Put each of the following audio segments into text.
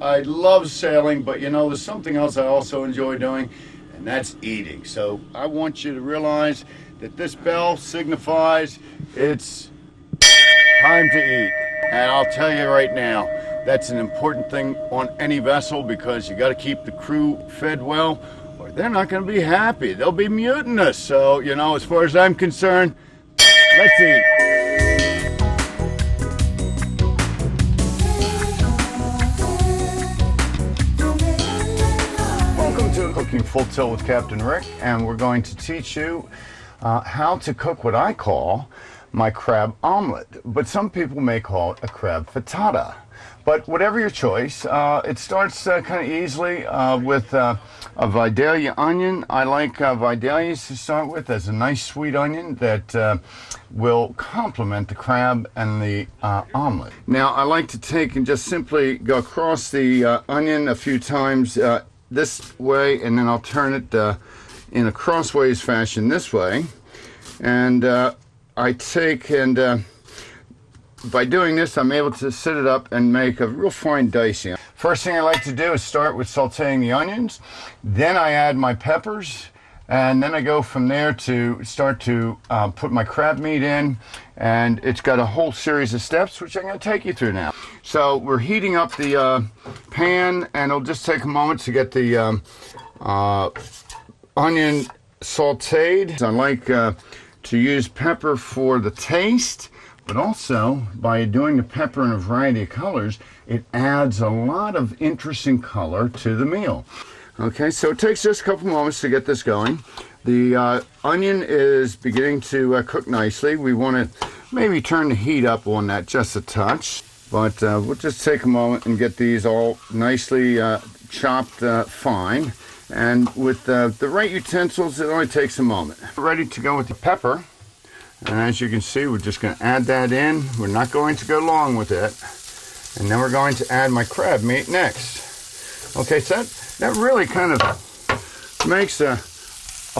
I love sailing, but you know, there's something else I also enjoy doing, and that's eating. So I want you to realize that this bell signifies it's time to eat. And I'll tell you right now, that's an important thing on any vessel, because you got to keep the crew fed well, or they're not going to be happy. They'll be mutinous. So, you know, as far as I'm concerned, let's eat. Welcome to Cooking Full Tilt with Captain Rick, and we're going to teach you how to cook what I call my crab omelet, but some people may call it a crab frittata. But whatever your choice, it starts kind of easily with a Vidalia onion. I like Vidalias to start with as a nice sweet onion that will complement the crab and the omelet. Now I like to take and just simply go across the onion a few times this way, and then I'll turn it in a crossways fashion this way. And I take and by doing this, I'm able to sit it up and make a real fine dicing. First thing I like to do is start with sauteing the onions. Then I add my peppers, and then I go from there to start to put my crab meat in. And it's got a whole series of steps, which I'm going to take you through now. So we're heating up the pan, and it'll just take a moment to get the onion sauteed. I like to use pepper for the taste, but also by doing the pepper in a variety of colors, it adds a lot of interesting color to the meal. Okay, so it takes just a couple moments to get this going. The onion is beginning to cook nicely. We want to maybe turn the heat up on that just a touch, but we'll just take a moment and get these all nicely chopped fine. And with the right utensils, it only takes a moment. Ready to go with the pepper. And as you can see, we're just going to add that in. We're not going to go long with it. And then we're going to add my crab meat next. Okay, so that really kind of makes a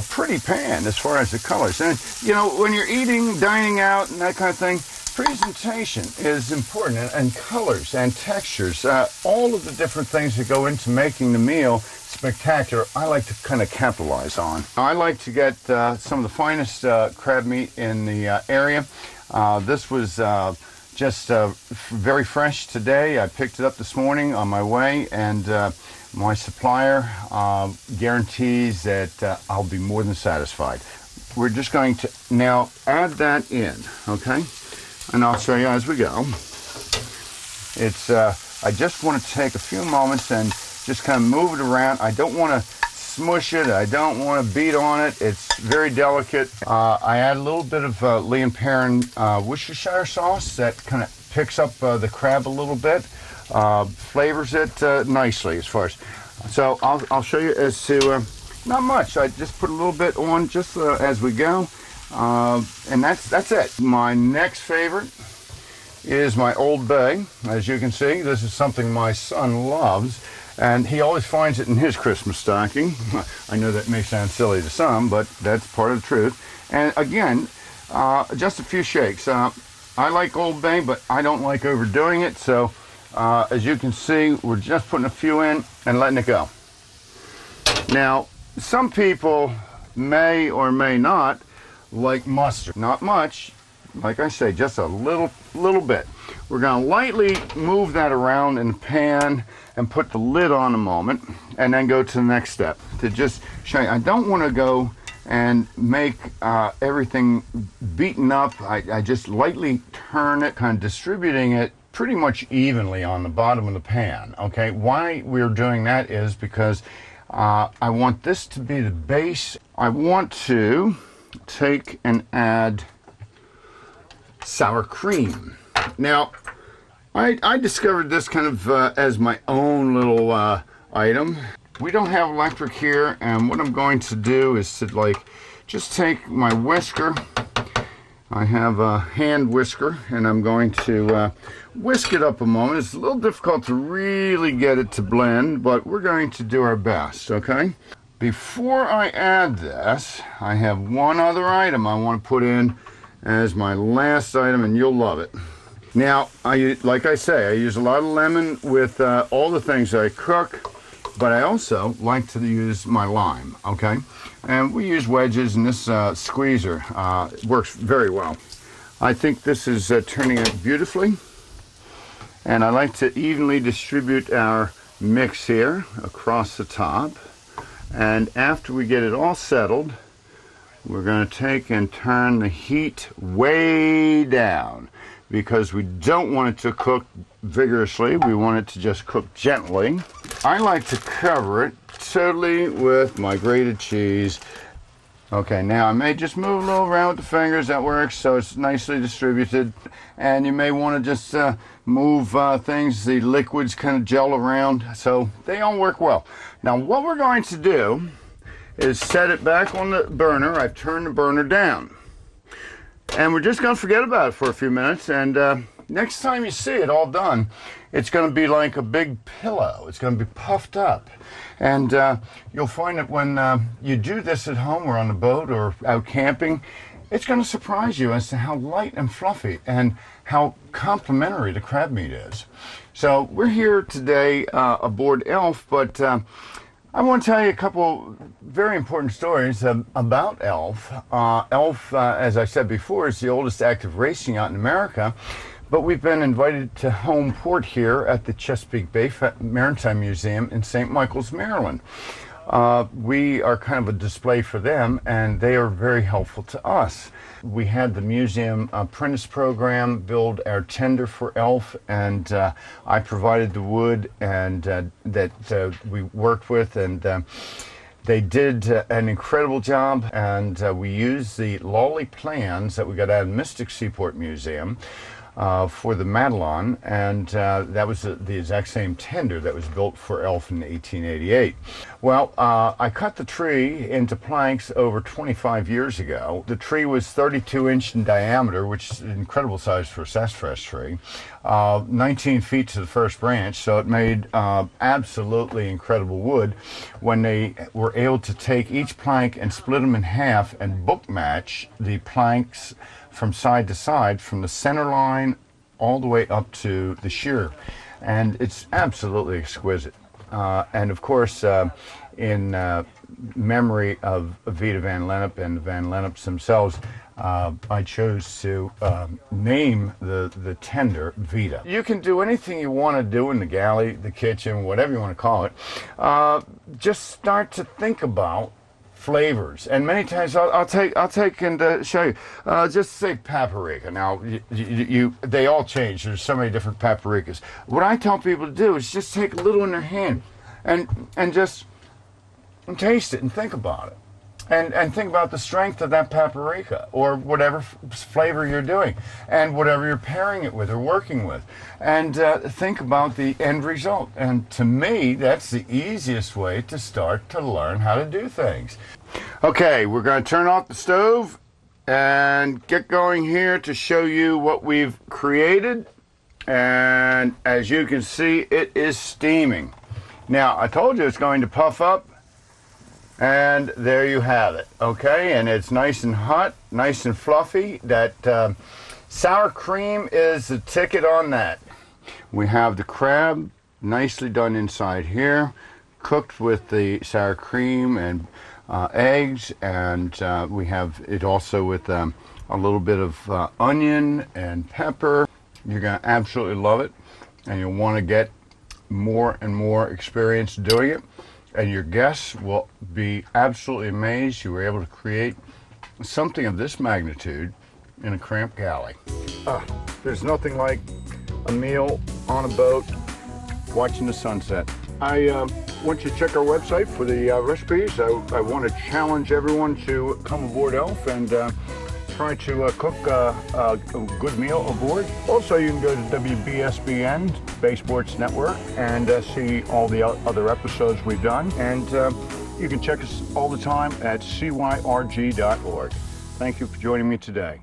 pretty pan as far as the colors. And, you know, when you're eating, dining out, and that kind of thing, presentation is important, and colors and textures, all of the different things that go into making the meal spectacular, I like to kind of capitalize on. I like to get some of the finest crab meat in the area. This was just very fresh today. I picked it up this morning on my way, and my supplier guarantees that I'll be more than satisfied. We're just going to now add that in, okay? And I'll show you as we go. It's I just want to take a few moments and just kind of move it around. I don't want to smush it. I don't want to beat on it. It's very delicate. I add a little bit of Lee and Perrin Worcestershire sauce that kind of picks up the crab a little bit, flavors it nicely as far as. So I'll show you as to not much. I just put a little bit on just as we go. And that's it. My next favorite is my Old Bay. As you can see, this is something my son loves, and he always finds it in his Christmas stocking. I know that may sound silly to some, but that's part of the truth. And again, just a few shakes. I like Old Bay, but I don't like overdoing it. So as you can see, we're just putting a few in and letting it go. Now, some people may or may not like mustard. Not much, like I say, just a little bit. We're going to lightly move that around in the pan and put the lid on a moment, and then go to the next step to just show you. I don't want to go and make everything beaten up. I just lightly turn it, kind of distributing it pretty much evenly on the bottom of the pan. Okay, why we're doing that is because I want this to be the base. I want to take and add sour cream. Now, I discovered this kind of as my own little item. We don't have electric here, and what I'm going to do is to just take my whisker. I have a hand whisker, and I'm going to whisk it up a moment. It's a little difficult to really get it to blend, but we're going to do our best, okay? Before I add this, I have one other item I want to put in as my last item, and you'll love it. Now, like I say, I use a lot of lemon with all the things I cook, but I also like to use my lime, okay? And we use wedges, and this squeezer works very well. I think this is turning out beautifully, and I like to evenly distribute our mix here across the top. And after we get it all settled, we're going to take and turn the heat way down, because we don't want it to cook vigorously. We want it to just cook gently. I like to cover it totally with my grated cheese. Okay, now I may just move a little around with the fingers. That works, so it's nicely distributed. And you may want to just move things. The liquids kind of gel around, so they all work well. Now what we're going to do is set it back on the burner. I've turned the burner down. And we're just going to forget about it for a few minutes, and next time you see it all done, it's going to be like a big pillow. It's going to be puffed up. And you'll find that when you do this at home or on the boat or out camping, it's going to surprise you as to how light and fluffy and how complimentary the crab meat is. So we're here today aboard Elf, but I want to tell you a couple very important stories about Elf. Elf, as I said before, is the oldest active racing yacht in America, but we've been invited to home port here at the Chesapeake Bay Maritime Museum in St. Michael's, Maryland. We are kind of a display for them, and they are very helpful to us. We had the museum apprentice program build our tender for Elf, and I provided the wood and that we worked with, and they did an incredible job, and we used the lolly plans that we got out of Mystic Seaport Museum for the Madelon, and that was the exact same tender that was built for Elf in 1888. Well, I cut the tree into planks over 25 years ago. The tree was 32-inch in diameter, which is an incredible size for a sassafras tree, 19 feet to the first branch, so it made absolutely incredible wood. When they were able to take each plank and split them in half and book match the planks from side to side, from the center line all the way up to the shear, and it's absolutely exquisite. And of course, in memory of Vida Van Lennep and the Van Lenneps themselves, I chose to name the tender Vida. You can do anything you want to do in the galley, the kitchen, whatever you want to call it. Just start to think about flavors, and many times I'll take and show you. Just say paprika. Now, they all change. There's so many different paprikas. What I tell people to do is just take a little in their hand, and just taste it and think about it. And think about the strength of that paprika, or whatever flavor you're doing, and whatever you're pairing it with or working with. And think about the end result. And to me, that's the easiest way to start to learn how to do things. Okay, we're going to turn off the stove and get going here to show you what we've created. And as you can see, it is steaming. Now, I told you it's going to puff up. And there you have it, okay? And it's nice and hot, nice and fluffy. That sour cream is the ticket on that. We have the crab nicely done inside here, cooked with the sour cream and eggs, and we have it also with a little bit of onion and pepper. You're going to absolutely love it, and you'll want to get more and more experience doing it. And your guests will be absolutely amazed you were able to create something of this magnitude in a cramped galley. There's nothing like a meal on a boat watching the sunset. I want you to check our website for the recipes. I want to challenge everyone to come aboard Elf and try to cook a good meal aboard. Also, you can go to WBSBN, Bay Sports Network, and see all the other episodes we've done. And you can check us all the time at cyrg.org. Thank you for joining me today.